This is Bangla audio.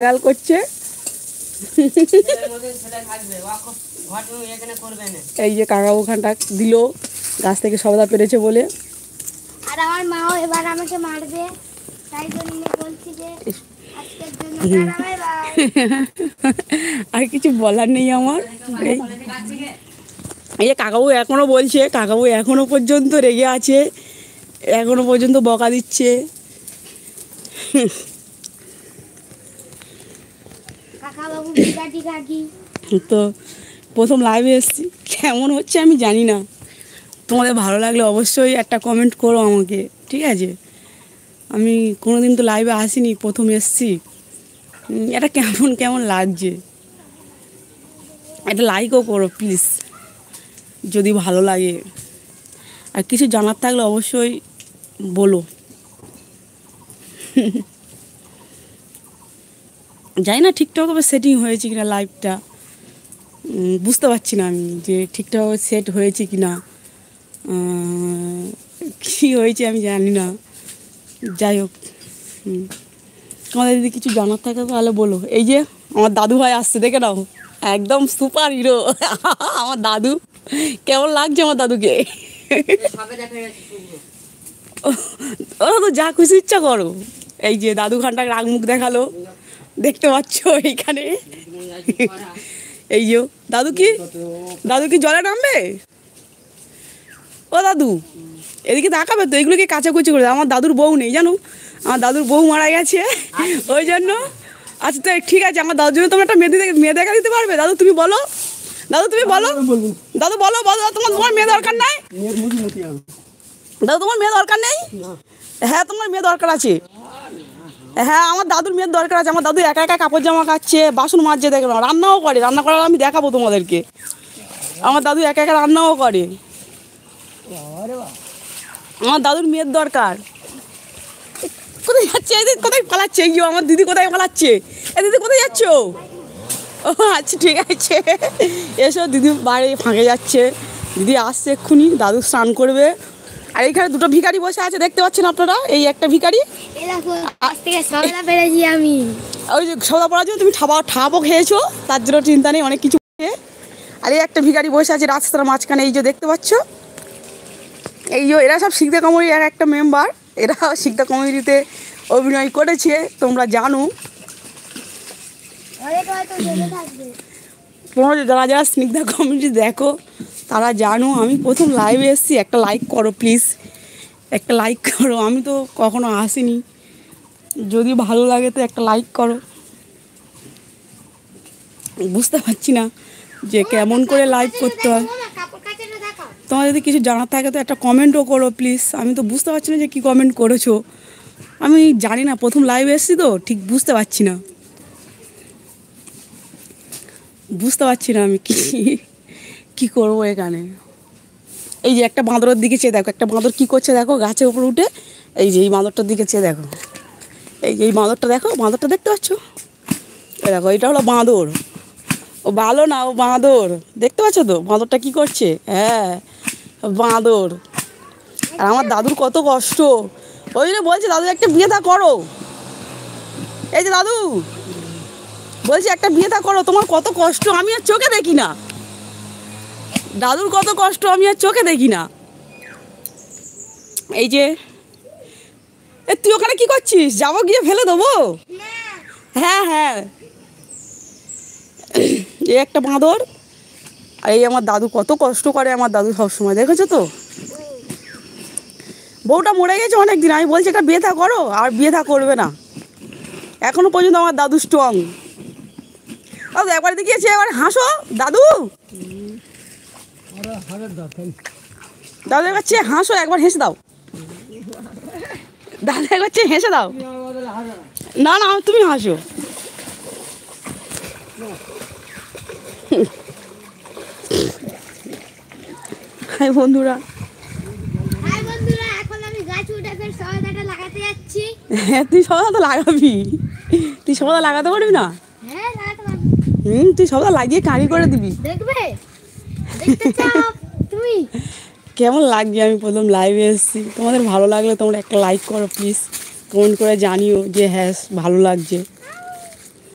গাল করছে এই যে কাকা ওখানটা দিল গাছ থেকে সবদা পেরেছে বলে। আর আমার মাও এবার আমাকে মারবে, তাই জন্য বলছি যে আজকের জন্য বাই বাই। আর কিছু বলার নেই আমার। এই যে কাকাবু এখনো বলছে, কাকাবু এখনো পর্যন্ত রেগে আছে, এখনো পর্যন্ত বকা দিচ্ছে। তো প্রথম লাইভে এসেছি, কেমন হচ্ছে আমি জানি না। তোমাদের ভালো লাগলে অবশ্যই একটা কমেন্ট করো আমাকে, ঠিক আছে? আমি কোনোদিন তো লাইভে আসিনি, প্রথম এসেছি। এটা কেমন কেমন লাগছে, একটা লাইকও করো প্লিজ যদি ভালো লাগে। আর কিছু জানার থাকলে অবশ্যই বলো। জানি না ঠিকঠাকভাবে সেটিং হয়েছে কিনা লাইভটা, বুঝতে পারছি না আমি যে ঠিকঠাকভাবে সেট হয়েছে কি না, কী হয়েছে আমি জানি না। যাই হোক, তোমাদের যদি কিছু জানার থাকে তাহলে বলো। এই যে আমার দাদু ভাই আসছে, দেখে নাও, একদম সুপার হিরো আমার দাদু। কেমন লাগছে আমার দাদুকে? ওরা তো যা খুশি ইচ্ছা করো। এই যে দাদু খানটা রাগ মুখ দেখালো, দেখতে পাচ্ছ এইখানে। এই যে দাদু কি জলে নামবে? ও দাদু এদিকে তাকাবে তো, এগুলোকে কাচাকুচি করে। আমার দাদুর বউ নেই জানো, আমার দাদুর বউ মারা গেছে, ওই জন্য। আচ্ছা তো ঠিক আছে, আমার দাদুর জন্য তোমার একটা মেয়ে দেখা দিতে পারবে? দাদু তুমি বলো, দাদু তুমি বলো, দাদু বলো বলো, তোমার মেয়ে দরকার নাই? দাদু তোমার মেয়ে দরকার নেই? হ্যাঁ তোমার মেয়ে দরকার আছে। হ্যাঁ আমার দাদুর মেয়ের দরকার আছে। আমার দাদু একা একা কাপড় জামা কাচ্ছে, বাসন মাজছে, দেখবে না, রান্নাও করে। রান্না করার আমি দেখাবো তোমাদেরকে। আমার দাদু একা একা রান্নাও করে। আমার দাদুর মেয়ের দরকার। কোথায় যাচ্ছে এদিকে? কোথায় পালাচ্ছে? গিয়ে আমার দিদি কোথায় পালাচ্ছে? এ দিদি কোথায় যাচ্ছ? ও আচ্ছা ঠিক আছে, এসো। দিদি বাইরে ফাঁকে যাচ্ছে, দিদি আসছে এক্ষুনি, দাদু স্নান করবে। আর এইখানে দুটো ভিখারি বসে আছে, দেখতে পাচ্ছেন আপনারা? এই একটা ভিখারি, আমি ওই যে সদা পড়ার জন্য তুমি ঠাপও খেয়েছো, তার জন্য চিন্তা নেই, অনেক কিছু। আর এই একটা ভিখারি বসে আছে রাস্তার মাঝখানে, এই যে দেখতে পাচ্ছ। এই যে এরা সব শিকদা কমিটির এক একটা মেম্বার, এরা শিকদা কমিটিতে অভিনয় করেছে, তোমরা জানো। তোমরা যারা যারা স্নিগ্ধা কমিটি দেখো তারা জানো। আমি প্রথম লাইভে এসেছি, একটা লাইক করো প্লিজ, একটা লাইক করো। আমি তো কখনো আসিনি, যদি ভালো লাগে তো একটা লাইক করো। বুঝতে পারছি না যে কেমন করে লাইভ করতে হয়। তোমার যদি কিছু জানার থাকে তো একটা কমেন্টও করো প্লিজ। আমি তো বুঝতে পারছি না যে কী কমেন্ট করেছো, আমি জানি না, প্রথম লাইভ এসেছি তো ঠিক বুঝতে পারছি না। আমি কি করবো এখানে। এই যে একটা বাঁদরের দিকে চেয়ে দেখো, একটা বাঁদর কী করছে দেখো, গাছের উপরে উঠে। এই যে এই বাঁদরটার দিকে চেয়ে দেখো, এই যে এই বাঁদরটা দেখো, বাঁদরটা দেখতে পাচ্ছ? এই দেখো, এটা হলো বাঁদর। ও ভালো না, ও বাঁদর, দেখতে পাচ্ছ তো বাঁদরটা কী করছে? হ্যাঁ বাঁদর। আর আমার দাদুর কত কষ্ট, ওই জন্য বলছে দাদু একটা বিয়ে থা করো। এই যে দাদু বলছি একটা বিয়ে থা করো, তোমার কত কষ্ট আমি আর চোখে দেখি না। দাদুর কত কষ্ট আমি আর চোখে দেখি না। এই যে তুই ওখানে কি করছিস? যাবো, গিয়ে ফেলে দেবো? হ্যাঁ হ্যাঁ, এই একটা বাঁদর। আর এই আমার দাদু কত কষ্ট করে, আমার দাদু সবসময়, দেখেছো তো? বউটা মরে গেছে অনেক দিন, আমি বলছি একটা বিয়ে থা করো, আর বিয়ে থা করবে না। এখনো পর্যন্ত আমার দাদু স্ট্রং। দাদু একবার দেখিয়েছে, এবার হাসো দাদু, দাদু একবার চেয়ে হাসো, একবার হেসে দাও দাদু, একবার চেয়ে হেসে দাও। না না তুমি হাসো। হাই বন্ধুরা, এখন আমি গাছ উঠে ফের সবাইটা লাগাতে যাচ্ছি। হ্যাঁ তুই সবাই তো লাগাবি, তুই সবাই লাগাতে পারবি না? হ্যাঁ লাগাতে পারবি। তুই সবাই লাগিয়ে কাঁড়ি করে দিবি। দেখবে, দেখতে চাও তুমি? কেমন লাগছে, আমি প্রথম লাইভে এসেছি। তোমাদের ভালো লাগলে তোমরা একটা লাইক করো প্লিজ, কমেন্ট করে জানিও যে হ্যাঁ ভালো লাগছে।